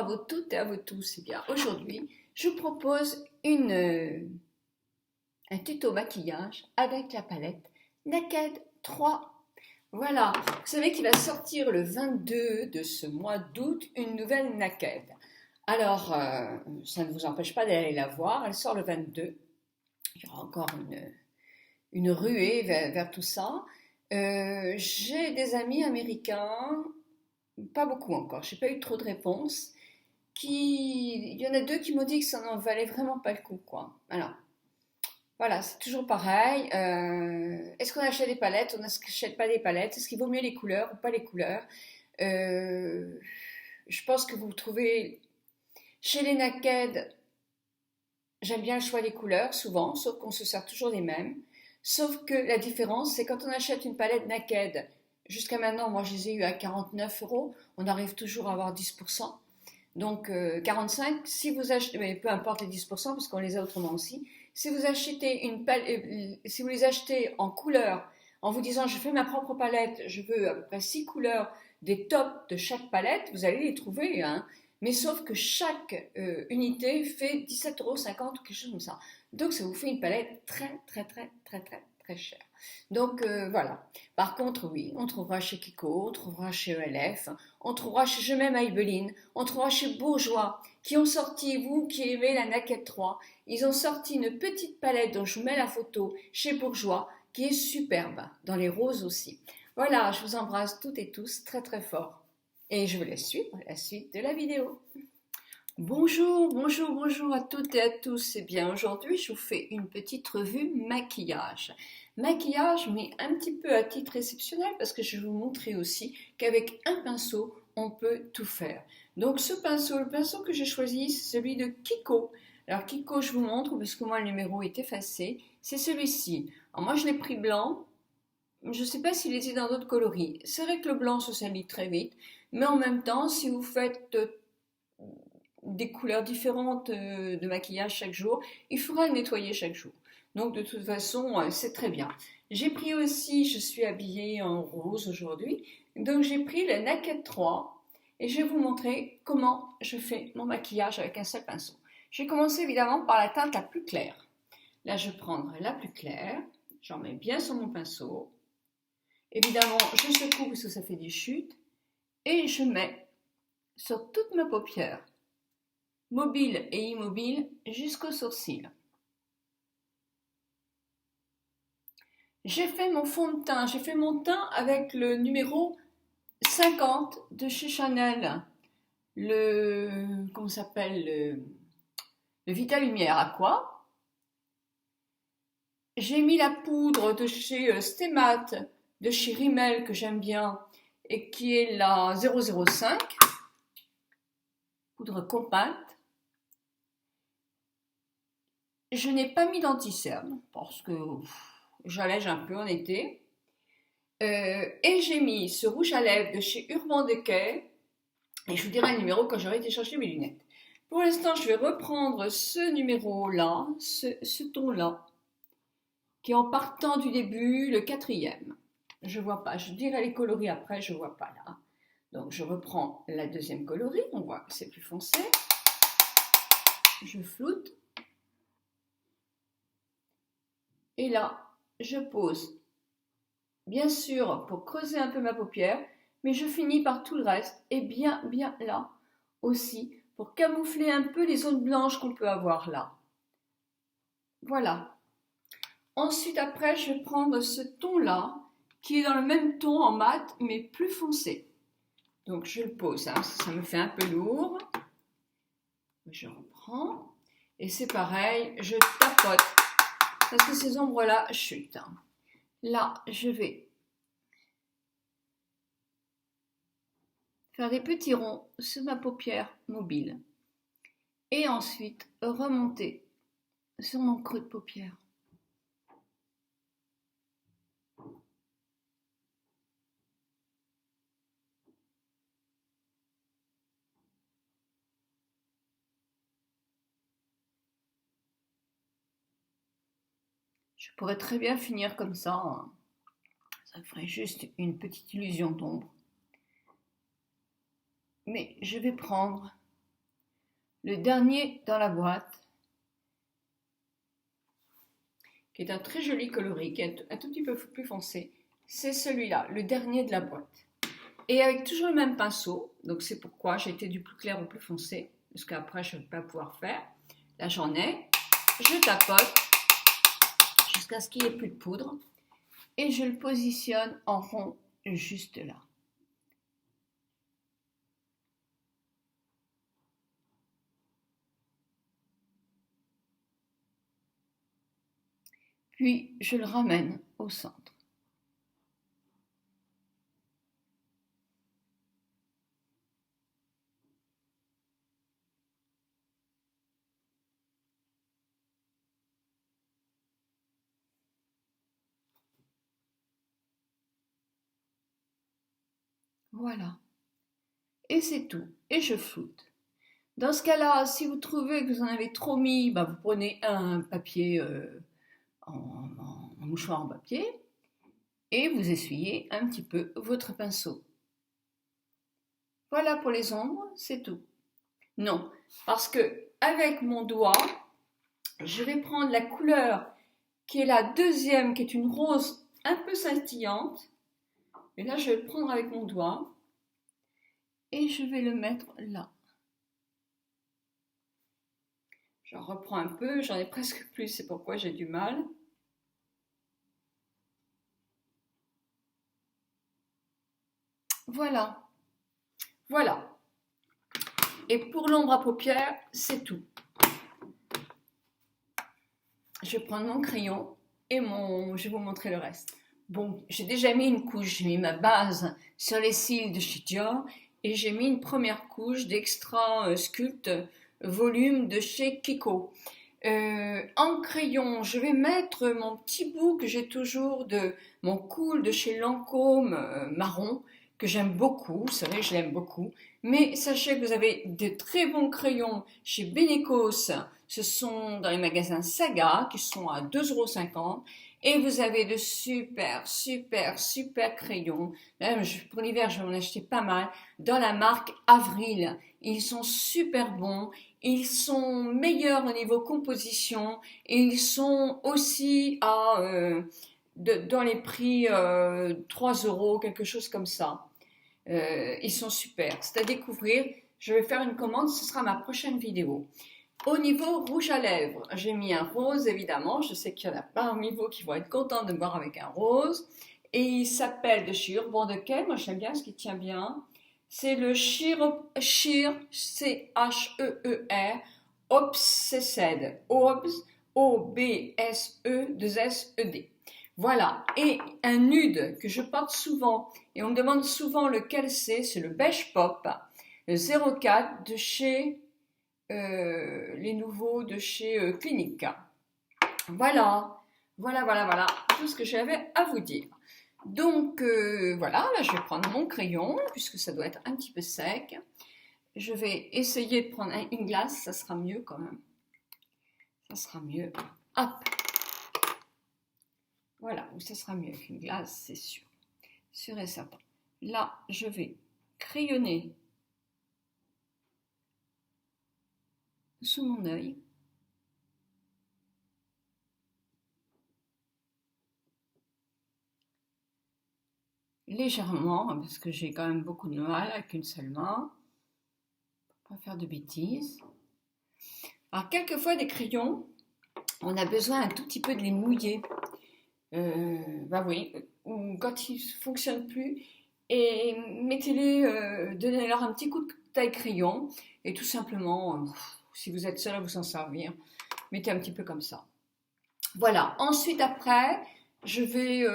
vous toutes et à vous tous. Eh bien, aujourd'hui, je vous propose un tuto maquillage avec la palette Naked 3. Voilà, vous savez qu'il va sortir le 22 de ce mois d'août une nouvelle Naked. Alors, ça ne vous empêche pas d'aller la voir, elle sort le 22. Il y aura encore une ruée vers tout ça. J'ai des amis américains, pas beaucoup encore, je n'ai pas eu trop de réponses. Il y en a deux qui m'ont dit que ça n'en valait vraiment pas le coup, quoi. Alors, voilà, c'est toujours pareil. Est-ce qu'on achète des palettes? On n'achète pas des palettes? Est-ce qu'il vaut mieux les couleurs ou pas les couleurs? Euh, je pense que vous trouvez chez les Naked, j'aime bien le choix des couleurs, souvent, sauf qu'on se sert toujours des mêmes. Sauf que la différence, c'est quand on achète une palette Naked, jusqu'à maintenant, moi je les ai eu à 49 €, on arrive toujours à avoir 10%. Donc 45, si vous achetez, mais peu importe les 10%, parce qu'on les a autrement aussi, si vous achetez si vous les achetez en couleur, en vous disant je fais ma propre palette, je veux à peu près 6 couleurs des tops de chaque palette, vous allez les trouver, hein. Mais sauf que chaque unité fait 17,50 € ou quelque chose comme ça. Donc ça vous fait une palette très très très très très très chère. Donc voilà. Par contre, oui, on trouvera chez Kiko, on trouvera chez ELF, on trouvera chez Je m'aime Maybelline, on trouvera chez Bourjois, qui ont sorti, vous qui aimez la Naked 3, ils ont sorti une petite palette dont je vous mets la photo chez Bourjois, qui est superbe, dans les roses aussi. Voilà, je vous embrasse toutes et tous très très fort. Et je vous laisse suivre la suite de la vidéo. Bonjour, bonjour, bonjour à toutes et à tous. Eh bien, aujourd'hui, je vous fais une petite revue maquillage. Maquillage, mais un petit peu à titre exceptionnel parce que je vais vous montrer aussi qu'avec un pinceau, on peut tout faire. Donc, ce pinceau, le pinceau que j'ai choisi, c'est celui de Kiko. Alors, Kiko, je vous montre parce que moi, le numéro est effacé. C'est celui-ci. Alors, moi, je l'ai pris blanc. Je ne sais pas s'il était dans d'autres coloris. C'est vrai que le blanc se salit très vite, mais en même temps, si vous faites des couleurs différentes de maquillage chaque jour, il faudra le nettoyer chaque jour. Donc de toute façon, c'est très bien. J'ai pris aussi, je suis habillée en rose aujourd'hui, donc j'ai pris le Naked 3 et je vais vous montrer comment je fais mon maquillage avec un seul pinceau. Je vais commencer évidemment par la teinte la plus claire. Là, je vais prendre la plus claire, j'en mets bien sur mon pinceau. Évidemment, je secoue parce que ça fait des chutes et je mets sur toute ma paupière, mobile et immobile, jusqu'aux sourcils. J'ai fait mon fond de teint, j'ai fait mon teint avec le numéro 50 de chez Chanel, comment s'appelle, le Vita Lumière Aqua. J'ai mis la poudre de chez Stémat, de chez Rimmel que j'aime bien et qui est la 005, poudre compacte. Je n'ai pas mis d'anti-cerne parce que j'allège un peu en été. Et j'ai mis ce rouge à lèvres de chez Urban Decay. Et je vous dirai le numéro quand j'aurai été chercher mes lunettes. Pour l'instant, je vais reprendre ce numéro-là, ce ton-là, qui est en partant du début, le 4e. Je vois pas, je dirai les coloris après, je vois pas là. Donc je reprends la deuxième coloris, on voit que c'est plus foncé. Je floute. Et là, je pose, bien sûr, pour creuser un peu ma paupière, mais je finis par tout le reste, et bien là aussi, pour camoufler un peu les zones blanches qu'on peut avoir là. Voilà. Ensuite, après, je vais prendre ce ton-là, qui est dans le même ton en mat, mais plus foncé. Donc, je le pose, hein. Ça me fait un peu lourd. Je reprends, et c'est pareil, je tapote. Parce que ces ombres-là chutent. Là, je vais faire des petits ronds sur ma paupière mobile. Et ensuite, remonter sur mon creux de paupière. Je pourrais très bien finir comme ça, hein. Ça ferait juste une petite illusion d'ombre. Mais je vais prendre le dernier dans la boîte, qui est un très joli coloris, qui est un tout petit peu plus foncé. C'est celui-là, le dernier de la boîte. Et avec toujours le même pinceau, donc c'est pourquoi j'ai été du plus clair au plus foncé, parce qu'après je ne vais pas pouvoir faire. Là j'en ai, je tapote jusqu'à ce qu'il n'y ait plus de poudre, et je le positionne en rond juste là. Puis je le ramène au centre. Voilà. Et c'est tout. Et je floute. Dans ce cas-là, si vous trouvez que vous en avez trop mis, bah vous prenez un papier en mouchoir en papier et vous essuyez un petit peu votre pinceau. Voilà pour les ombres, c'est tout. Non, parce que avec mon doigt, je vais prendre la couleur qui est la deuxième, qui est une rose un peu scintillante. Et là, je vais le prendre avec mon doigt et je vais le mettre là. J'en reprends un peu, j'en ai presque plus, c'est pourquoi j'ai du mal. Voilà. Voilà. Et pour l'ombre à paupières, c'est tout. Je vais prendre mon crayon et je vais vous montrer le reste. Bon, j'ai déjà mis une couche, j'ai mis ma base sur les cils de chez Dior et j'ai mis une première couche d'Extra Sculpt volume de chez Kiko. En crayon, je vais mettre mon petit bout que j'ai toujours de mon cool de chez Lancôme marron, que j'aime beaucoup, c'est vrai, je l'aime beaucoup. Mais sachez que vous avez de très bons crayons chez Benecos, ce sont dans les magasins Saga, qui sont à 2,50 €. Et vous avez de super crayons. Là, pour l'hiver, je vais en acheter pas mal. Dans la marque Avril. Ils sont super bons. Ils sont meilleurs au niveau composition. Et ils sont aussi dans les prix 3 €, quelque chose comme ça. Ils sont super. C'est à découvrir. Je vais faire une commande. Ce sera ma prochaine vidéo. Au niveau rouge à lèvres, j'ai mis un rose évidemment, je sais qu'il y en a parmi vous qui vont être contents de me voir avec un rose, et il s'appelle de chez Urban Decay, moi j'aime bien ce qui tient bien, c'est le Sheer, C-H-E-E-R, Obsessed, O-B-S-E-2-S-E-D. Voilà, et un nude que je porte souvent, et on me demande souvent lequel c'est le Beige Pop, le 04 de chez... les nouveaux de chez Clinique. Voilà, tout ce que j'avais à vous dire. Donc voilà, là je vais prendre mon crayon, puisque ça doit être un petit peu sec. Je vais essayer de prendre une glace, ça sera mieux quand même. Ça sera mieux. Hop. Voilà, ça sera mieux qu'une glace, c'est sûr. Sûr et certain. Là, je vais crayonner sous mon œil. Légèrement, parce que j'ai quand même beaucoup de mal avec une seule main. Pour pas faire de bêtises. Alors, quelquefois, des crayons, on a besoin un tout petit peu de les mouiller. Bah oui, ou quand ils ne fonctionnent plus. Et mettez-les, donnez-leur un petit coup de taille crayon. Et tout simplement, si vous êtes seul à vous en servir, mettez un petit peu comme ça. Voilà. Ensuite, après, je vais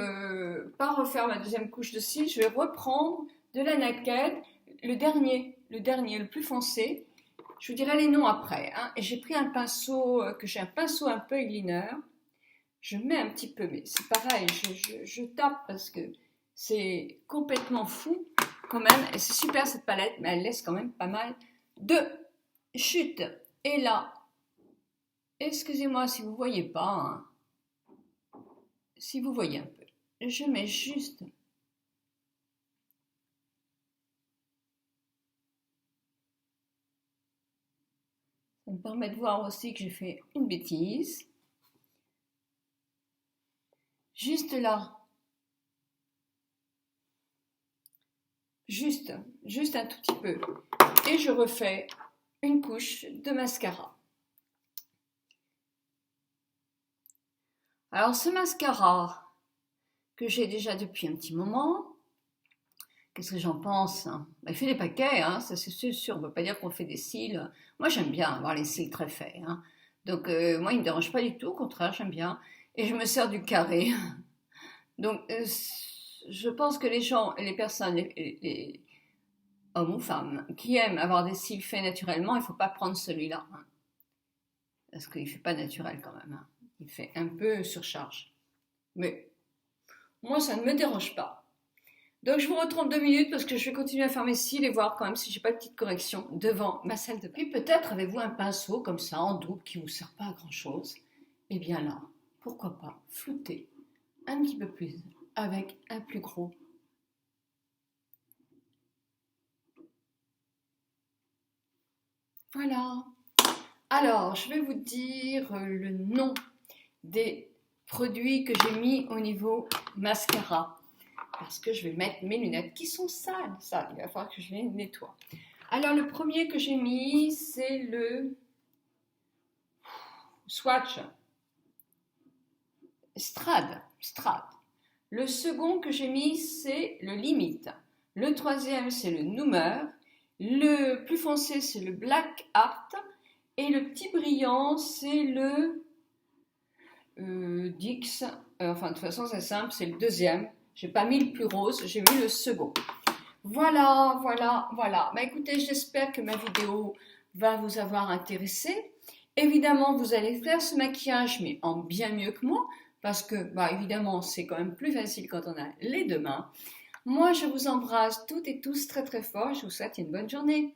pas refaire ma deuxième couche de cils. Je vais reprendre de la Naked, le plus foncé. Je vous dirai les noms après. Hein. Et j'ai pris un pinceau, j'ai un pinceau un peu eyeliner. Je mets un petit peu, mais c'est pareil, je tape parce que c'est complètement fou quand même. Et c'est super cette palette, mais elle laisse quand même pas mal de chute. Et là, excusez-moi si vous voyez pas, hein, si vous voyez un peu, je mets juste Ça me permet de voir aussi que j'ai fait une bêtise. Juste là. Juste un tout petit peu. Et je refais une couche de mascara. Alors ce mascara que j'ai déjà depuis un petit moment, qu'est-ce que j'en pense? Il fait des paquets, ça c'est sûr, on ne peut pas dire qu'on fait des cils. Moi j'aime bien avoir les cils très faits. Donc moi il ne me dérange pas du tout, au contraire j'aime bien. Et je me sers du carré. Donc je pense que les gens, les personnes, les hommes ou femmes qui aiment avoir des cils faits naturellement, il ne faut pas prendre celui-là. Parce qu'il ne fait pas naturel quand même. Il fait un peu surcharge. Mais moi, ça ne me dérange pas. Donc, je vous retrouve 2 minutes parce que je vais continuer à faire mes cils et voir quand même si j'ai pas de petite correction devant ma salle de bain. Puis peut-être avez-vous un pinceau comme ça en double qui ne vous sert pas à grand chose. Et bien là, pourquoi pas flouter un petit peu plus avec un plus gros. Voilà. Alors, je vais vous dire le nom des produits que j'ai mis au niveau mascara. Parce que je vais mettre mes lunettes qui sont sales. Ça, il va falloir que je les nettoie. Alors, le premier que j'ai mis, c'est le Swatch Strad. Le second que j'ai mis, c'est le Limite. Le troisième, c'est le Noomer. Le plus foncé, c'est le Black Art. Et le petit brillant, c'est le Dix. Enfin, de toute façon, c'est simple, c'est le deuxième. J'ai pas mis le plus rose, j'ai mis le second. Voilà. Bah écoutez, j'espère que ma vidéo va vous avoir intéressé. Évidemment, vous allez faire ce maquillage, mais en bien mieux que moi, parce que, bah évidemment, c'est quand même plus facile quand on a les deux mains. Moi, je vous embrasse toutes et tous très très fort. Je vous souhaite une bonne journée.